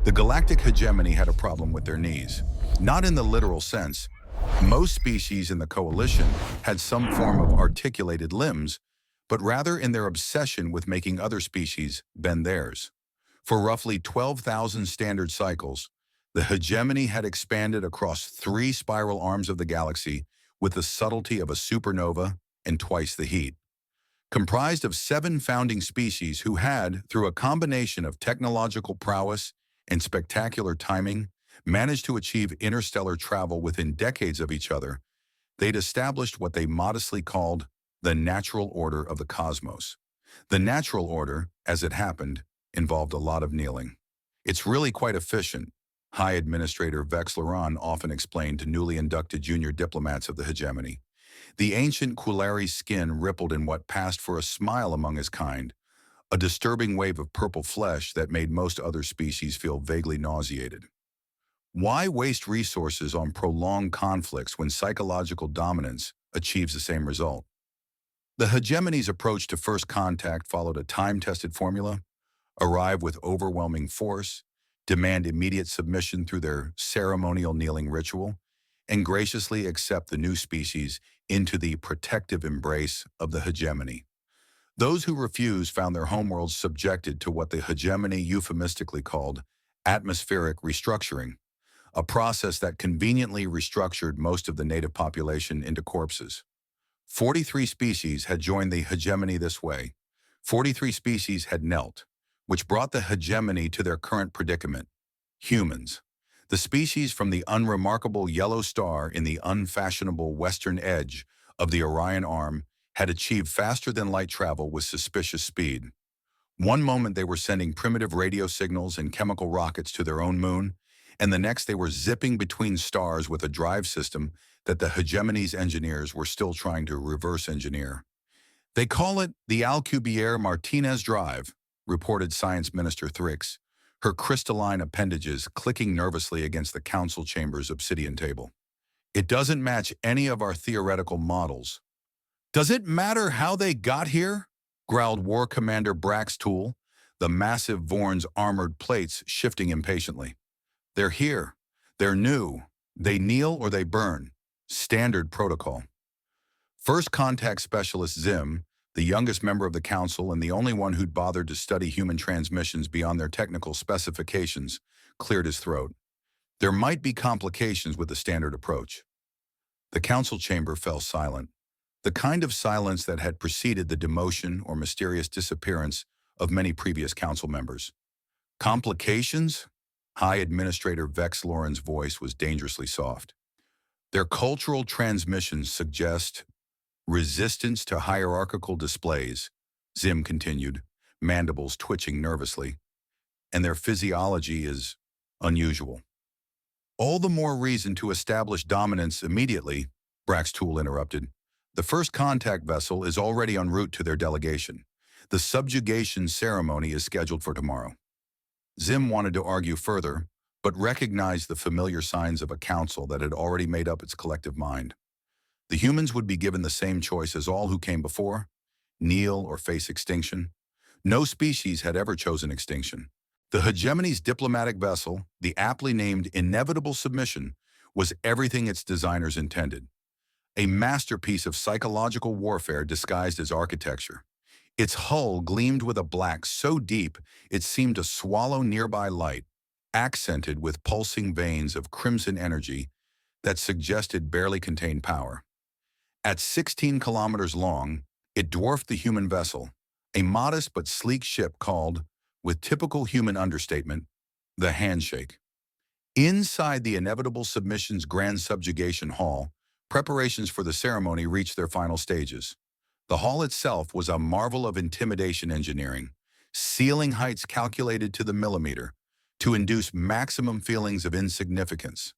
The galactic hegemony had a problem with their knees. Not in the literal sense. Most species in the coalition had some form of articulated limbs, but rather in their obsession with making other species bend theirs. For roughly 12,000 standard cycles, the hegemony had expanded across 3 spiral arms of the galaxy with the subtlety of a supernova and twice the heat. Comprised of 7 founding species who had, through a combination of technological prowess and spectacular timing, managed to achieve interstellar travel within decades of each other, they'd established what they modestly called the natural order of the cosmos. The natural order, as it happened, involved a lot of kneeling. It's really quite efficient, High Administrator Vex Laron often explained to newly inducted junior diplomats of the hegemony. The ancient Quillari's skin rippled in what passed for a smile among his kind, a disturbing wave of purple flesh that made most other species feel vaguely nauseated. Why waste resources on prolonged conflicts when psychological dominance achieves the same result? The hegemony's approach to first contact followed a time-tested formula: arrive with overwhelming force, demand immediate submission through their ceremonial kneeling ritual, and graciously accept the new species into the protective embrace of the hegemony. Those who refused found their homeworlds subjected to what the hegemony euphemistically called atmospheric restructuring, a process that conveniently restructured most of the native population into corpses. 43 species had joined the hegemony this way. 43 species had knelt, which brought the hegemony to their current predicament: humans. The species from the unremarkable yellow star in the unfashionable western edge of the Orion Arm had achieved faster-than-light travel with suspicious speed. One moment they were sending primitive radio signals and chemical rockets to their own moon, and the next they were zipping between stars with a drive system that the hegemony's engineers were still trying to reverse engineer. "They call it the Alcubierre-Martinez drive," reported Science Minister Thrix, her crystalline appendages clicking nervously against the council chamber's obsidian table. "It doesn't match any of our theoretical models." "Does it matter how they got here?" growled War Commander Brax Tool, the massive Vorn's armored plates shifting impatiently. "They're here. They're new. They kneel or they burn. Standard protocol." First Contact Specialist Zim, the youngest member of the council and the only one who'd bothered to study human transmissions beyond their technical specifications, cleared his throat. There might be complications with the standard approach. The council chamber fell silent, the kind of silence that had preceded the demotion or mysterious disappearance of many previous council members. "Complications?" High Administrator Vex Lauren's voice was dangerously soft. "Their cultural transmissions suggest resistance to hierarchical displays," Zim continued, mandibles twitching nervously, "and their physiology is unusual." "All the more reason to establish dominance immediately," Brax Tool interrupted. "The first contact vessel is already en route to their delegation. The subjugation ceremony is scheduled for tomorrow." Zim wanted to argue further, but recognized the familiar signs of a council that had already made up its collective mind. The humans would be given the same choice as all who came before: kneel or face extinction. No species had ever chosen extinction. The hegemony's diplomatic vessel, the aptly named Inevitable Submission, was everything its designers intended. A masterpiece of psychological warfare disguised as architecture. Its hull gleamed with a black so deep it seemed to swallow nearby light, accented with pulsing veins of crimson energy that suggested barely contained power. At 16 kilometers long, it dwarfed the human vessel, a modest but sleek ship called, with typical human understatement, the Handshake. Inside the Inevitable Submission's grand subjugation hall, preparations for the ceremony reached their final stages. The hall itself was a marvel of intimidation engineering, ceiling heights calculated to the millimeter to induce maximum feelings of insignificance,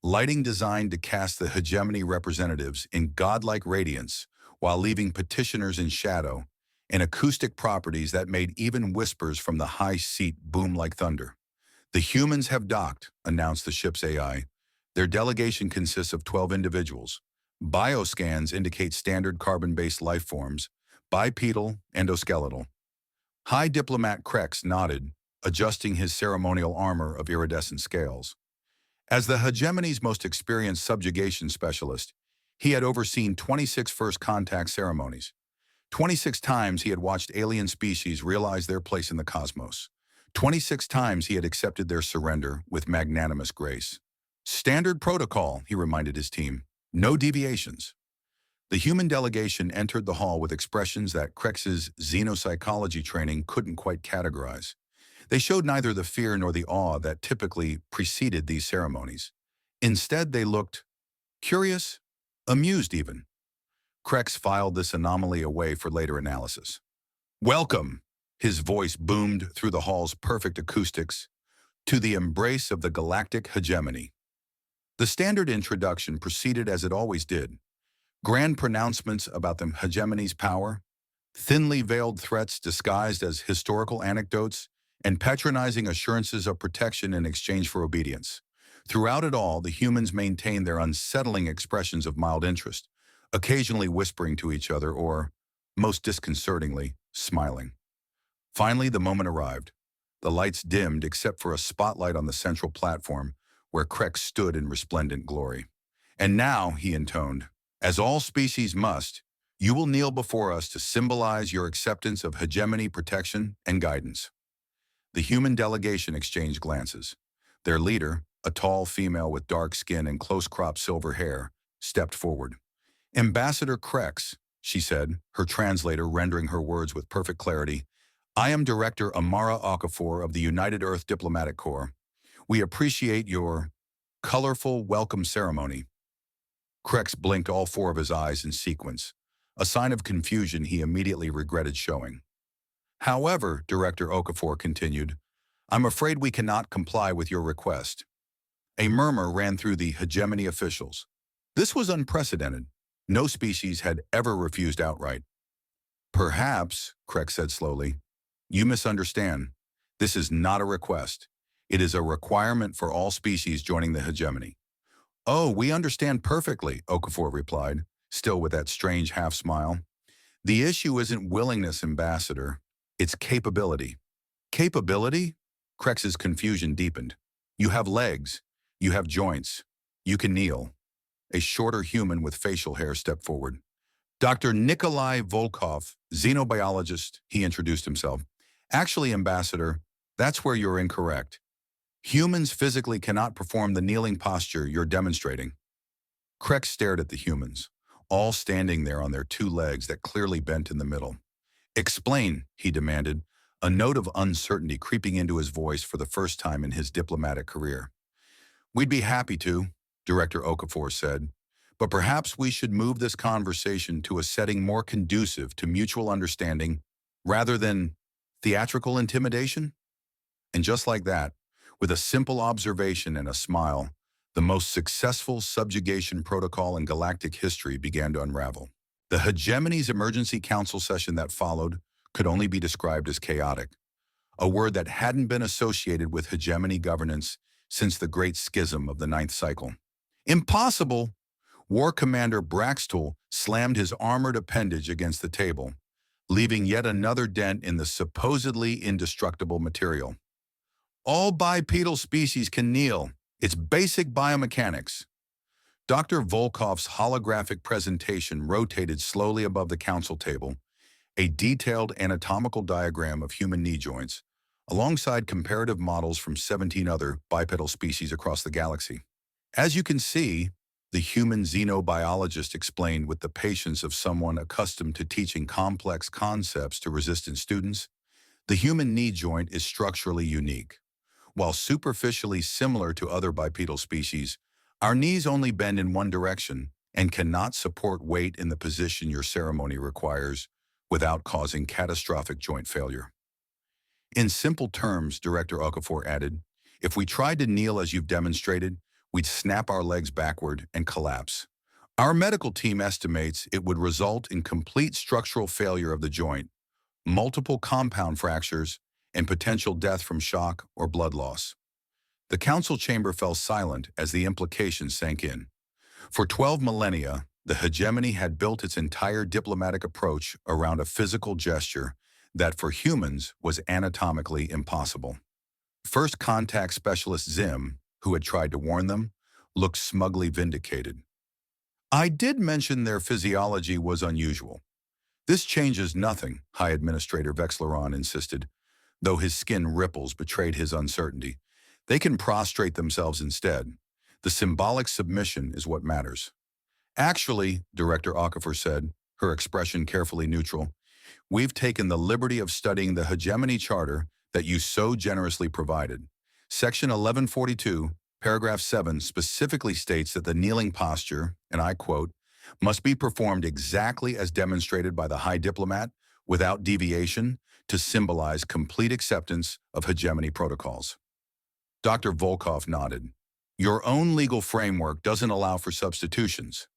lighting designed to cast the hegemony representatives in godlike radiance while leaving petitioners in shadow, and acoustic properties that made even whispers from the high seat boom like thunder. "The humans have docked," announced the ship's AI. "Their delegation consists of 12 individuals. Bioscans indicate standard carbon-based life forms, bipedal, endoskeletal." High Diplomat Krex nodded, adjusting his ceremonial armor of iridescent scales. As the hegemony's most experienced subjugation specialist, he had overseen 26 first contact ceremonies. 26 times he had watched alien species realize their place in the cosmos. 26 times he had accepted their surrender with magnanimous grace. Standard protocol, he reminded his team. No deviations. The human delegation entered the hall with expressions that Krex's xenopsychology training couldn't quite categorize. They showed neither the fear nor the awe that typically preceded these ceremonies. Instead, they looked curious, amused even. Krex filed this anomaly away for later analysis. Welcome, his voice boomed through the hall's perfect acoustics, to the embrace of the galactic hegemony. The standard introduction proceeded as it always did. Grand pronouncements about the hegemony's power, thinly veiled threats disguised as historical anecdotes, and patronizing assurances of protection in exchange for obedience. Throughout it all, the humans maintained their unsettling expressions of mild interest, occasionally whispering to each other or, most disconcertingly, smiling. Finally, the moment arrived. The lights dimmed except for a spotlight on the central platform where Krex stood in resplendent glory. And now, he intoned, as all species must, you will kneel before us to symbolize your acceptance of hegemony, protection, and guidance. The human delegation exchanged glances. Their leader, a tall female with dark skin and close-cropped silver hair, stepped forward. Ambassador Krex, she said, her translator rendering her words with perfect clarity, I am Director Amara Okafor of the United Earth Diplomatic Corps. We appreciate your colorful welcome ceremony. Krex blinked all four of his eyes in sequence, a sign of confusion he immediately regretted showing. However, Director Okafor continued, I'm afraid we cannot comply with your request. A murmur ran through the hegemony officials. This was unprecedented. No species had ever refused outright. Perhaps, Krex said slowly, you misunderstand. This is not a request. It is a requirement for all species joining the hegemony. Oh, we understand perfectly, Okafor replied, still with that strange half-smile. The issue isn't willingness, Ambassador. It's capability. Capability? Krex's confusion deepened. You have legs. You have joints. You can kneel. A shorter human with facial hair stepped forward. Dr. Nikolai Volkov, xenobiologist, he introduced himself. Actually, Ambassador, that's where you're incorrect. Humans physically cannot perform the kneeling posture you're demonstrating. Krex stared at the humans, all standing there on their two legs that clearly bent in the middle. Explain, he demanded, a note of uncertainty creeping into his voice for the first time in his diplomatic career. We'd be happy to, Director Okafor said, but perhaps we should move this conversation to a setting more conducive to mutual understanding rather than theatrical intimidation? And just like that, with a simple observation and a smile, the most successful subjugation protocol in galactic history began to unravel. The hegemony's emergency council session that followed could only be described as chaotic, a word that hadn't been associated with hegemony governance since the Great Schism of the Ninth Cycle. Impossible! War Commander Braxtool slammed his armored appendage against the table, leaving yet another dent in the supposedly indestructible material. All bipedal species can kneel. It's basic biomechanics. Dr. Volkov's holographic presentation rotated slowly above the council table, a detailed anatomical diagram of human knee joints, alongside comparative models from 17 other bipedal species across the galaxy. As you can see, the human xenobiologist explained with the patience of someone accustomed to teaching complex concepts to resistant students, the human knee joint is structurally unique. While superficially similar to other bipedal species, our knees only bend in one direction and cannot support weight in the position your ceremony requires without causing catastrophic joint failure. In simple terms, Director Okafor added, if we tried to kneel as you've demonstrated, we'd snap our legs backward and collapse. Our medical team estimates it would result in complete structural failure of the joint, multiple compound fractures, and potential death from shock or blood loss. The council chamber fell silent as the implications sank in. For 12 millennia, the hegemony had built its entire diplomatic approach around a physical gesture that for humans was anatomically impossible. First contact specialist Zim, who had tried to warn them, looked smugly vindicated. I did mention their physiology was unusual. This changes nothing, High Administrator Vexleron insisted, though his skin ripples betrayed his uncertainty. They can prostrate themselves instead. The symbolic submission is what matters. Actually, Director Okafor said, her expression carefully neutral, we've taken the liberty of studying the hegemony charter that you so generously provided. Section 1142, paragraph 7 specifically states that the kneeling posture, and I quote, must be performed exactly as demonstrated by the High Diplomat without deviation to symbolize complete acceptance of hegemony protocols. Dr. Volkov nodded. Your own legal framework doesn't allow for substitutions.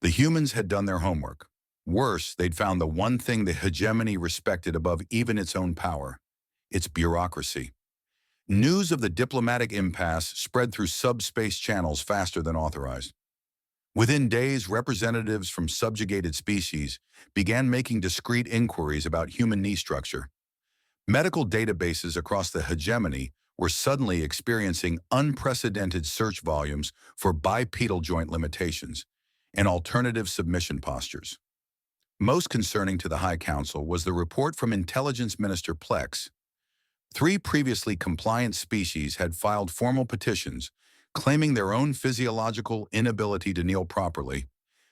The humans had done their homework. Worse, they'd found the one thing the hegemony respected above even its own power, its bureaucracy. News of the diplomatic impasse spread through subspace channels faster than authorized. Within days, representatives from subjugated species began making discreet inquiries about human knee structure. Medical databases across the hegemony were suddenly experiencing unprecedented search volumes for bipedal joint limitations and alternative submission postures. Most concerning to the High Council was the report from Intelligence Minister Plex. 3 previously compliant species had filed formal petitions claiming their own physiological inability to kneel properly,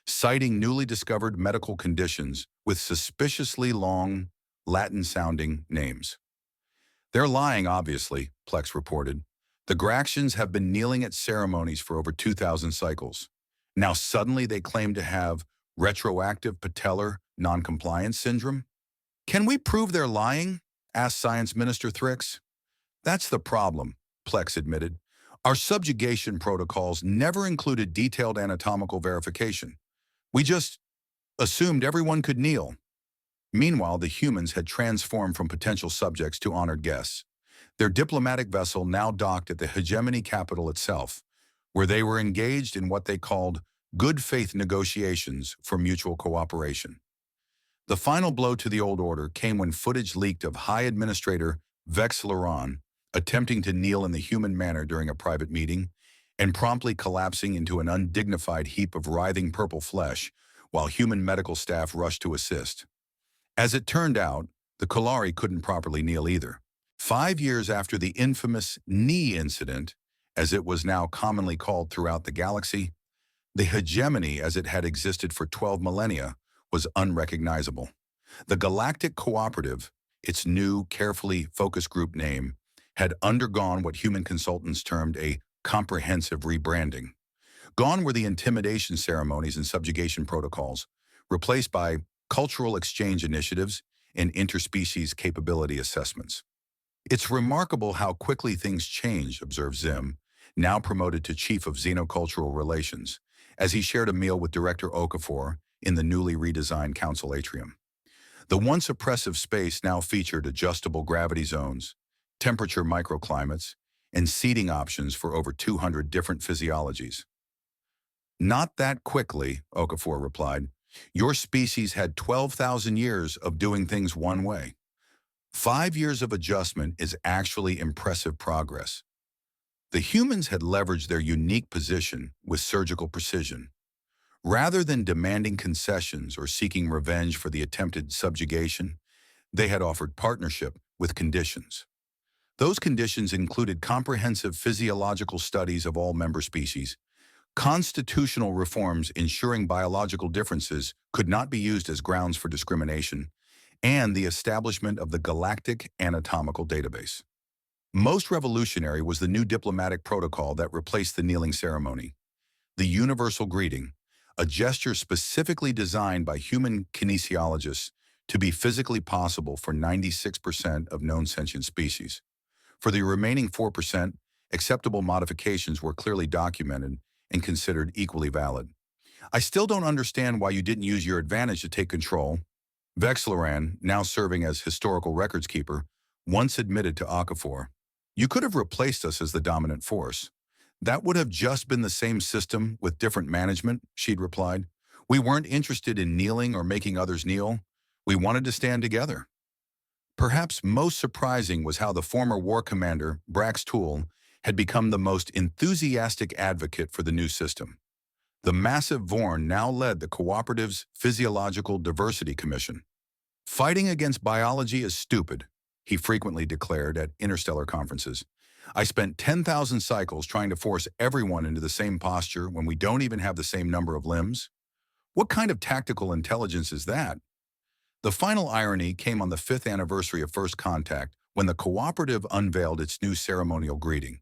citing newly discovered medical conditions with suspiciously long, Latin-sounding names. They're lying, obviously, Plex reported. The Graxians have been kneeling at ceremonies for over 2,000 cycles. Now suddenly they claim to have retroactive patellar noncompliance syndrome? Can we prove they're lying? Asked Science Minister Thrix. That's the problem, Plex admitted. Our subjugation protocols never included detailed anatomical verification. We just assumed everyone could kneel. Meanwhile, the humans had transformed from potential subjects to honored guests. Their diplomatic vessel now docked at the hegemony capital itself, where they were engaged in what they called good faith negotiations for mutual cooperation. The final blow to the old order came when footage leaked of High Administrator Vexleron attempting to kneel in the human manner during a private meeting and promptly collapsing into an undignified heap of writhing purple flesh while human medical staff rushed to assist. As it turned out, the Kolari couldn't properly kneel either. 5 years after the infamous knee incident, as it was now commonly called throughout the galaxy, the hegemony as it had existed for 12 millennia was unrecognizable. The Galactic Cooperative, its new, carefully focused group name, had undergone what human consultants termed a comprehensive rebranding. Gone were the intimidation ceremonies and subjugation protocols, replaced by cultural exchange initiatives and interspecies capability assessments. It's remarkable how quickly things change, observed Zim, now promoted to Chief of Xenocultural Relations, as he shared a meal with Director Okafor in the newly redesigned council atrium. The once oppressive space now featured adjustable gravity zones, temperature microclimates, and seating options for over 200 different physiologies. Not that quickly, Okafor replied. Your species had 12,000 years of doing things one way. 5 years of adjustment is actually impressive progress. The humans had leveraged their unique position with surgical precision. Rather than demanding concessions or seeking revenge for the attempted subjugation, they had offered partnership with conditions. Those conditions included comprehensive physiological studies of all member species, constitutional reforms ensuring biological differences could not be used as grounds for discrimination, and the establishment of the Galactic Anatomical Database. Most revolutionary was the new diplomatic protocol that replaced the kneeling ceremony. The universal greeting, a gesture specifically designed by human kinesiologists to be physically possible for 96% of known sentient species. For the remaining 4%, acceptable modifications were clearly documented and considered equally valid. I still don't understand why you didn't use your advantage to take control. Vexleron, now serving as historical records keeper, once admitted to Okafor, you could have replaced us as the dominant force. That would have just been the same system with different management, she'd replied. We weren't interested in kneeling or making others kneel. We wanted to stand together. Perhaps most surprising was how the former war commander, Brax Tool, had become the most enthusiastic advocate for the new system. The massive Vorn now led the Cooperative's Physiological Diversity Commission. Fighting against biology is stupid, he frequently declared at interstellar conferences. I spent 10,000 cycles trying to force everyone into the same posture when we don't even have the same number of limbs. What kind of tactical intelligence is that? The final irony came on the 5th anniversary of First Contact when the cooperative unveiled its new ceremonial greeting.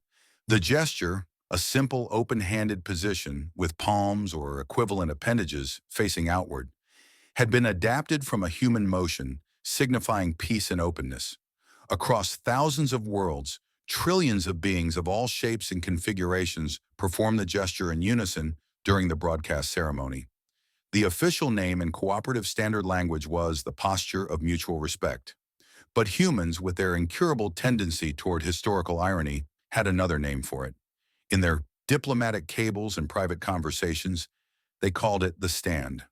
The gesture, a simple open-handed position with palms or equivalent appendages facing outward, had been adapted from a human motion signifying peace and openness. Across thousands of worlds, trillions of beings of all shapes and configurations performed the gesture in unison during the broadcast ceremony. The official name in cooperative standard language was the posture of mutual respect. But humans, with their incurable tendency toward historical irony, had another name for it. In their diplomatic cables and private conversations, they called it the stand.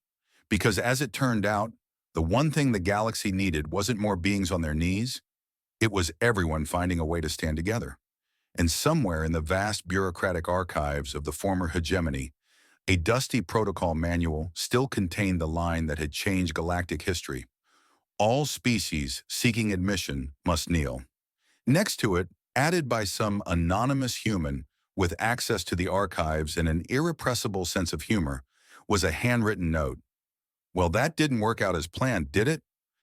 Because as it turned out, the one thing the galaxy needed wasn't more beings on their knees, it was everyone finding a way to stand together. And somewhere in the vast bureaucratic archives of the former hegemony, a dusty protocol manual still contained the line that had changed galactic history. All species seeking admission must kneel. Next to it, added by some anonymous human with access to the archives and an irrepressible sense of humor, was a handwritten note. Well, that didn't work out as planned, did it?